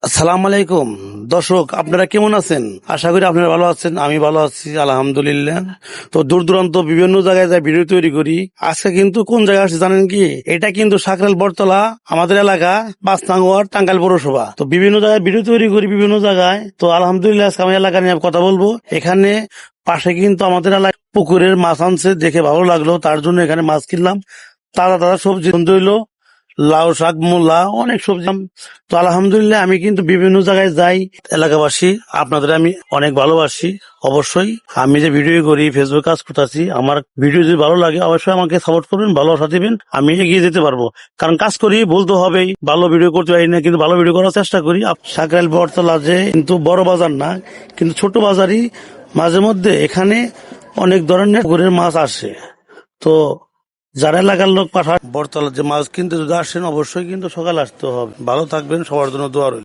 আসসালামু আলাইকুম দর্শক, আপনারা কেমন আছেন? আশা করি আপনারা ভালো আছেন। আমি ভালো আছি আলহামদুলিল্লাহ। তো দূর দূরান্ত বিভিন্ন জায়গায় যাই ভিডিও তৈরি করি। আজকে কিন্তু কোন জায়গায় আসছে জানেন কি? এটা কিন্তু সাকরাইল বটতলা, আমাদের এলাকা 5 নং ওয়ার্ড, টাঙ্গাইল পৌরসভা। তো বিভিন্ন জায়গায় ভিডিও তৈরি করি বিভিন্ন জায়গায়। তো আলহামদুলিল্লাহ আজকে আমি এলাকা নিয়ে কথা বলবো। এখানে পাশে কিন্তু আমাদের এলাকায় পুকুরের মাছ আনছে, দেখে ভালো লাগলো, তার জন্য এখানে মাছ কিনলাম। তাজা তাজা সবজি হইলো, লাউ শাক, মূলা, অনেক সবজি। তো আলহামদুলিল্লাহ আমি কিন্তু বিভিন্ন জায়গায় যাই। এলাকাবাসী, আপনাদের আমি অনেক ভালোবাসি। অবশ্যই আমি যে ভিডিও করি, ফেসবুক কাজ করতেছি, আমার ভিডিও যদি ভালো লাগে অবশ্যই আমাকে সাপোর্ট করবেন, ভালোবাসা দিবেন, আমি এগিয়ে যেতে পারবো। কারণ কাজ করি, বলতে হবেই, ভালো ভিডিও করতে পারি না, কিন্তু ভালো ভিডিও করার চেষ্টা করি। সাকরাইল বটতলা যে কিন্তু বড় বাজার না, কিন্তু ছোট বাজারই। মাঝে মধ্যে এখানে অনেক ধরনের পুকুরের মাছ আসে। তো যারা এলাকার লোক পাঠায় বটতলার যে মাছ কিনতে যদি আসেন, অবশ্যই কিন্তু সকালে আসতে হবে। ভালো থাকবেন, সবার জন্য দোয়া রইল।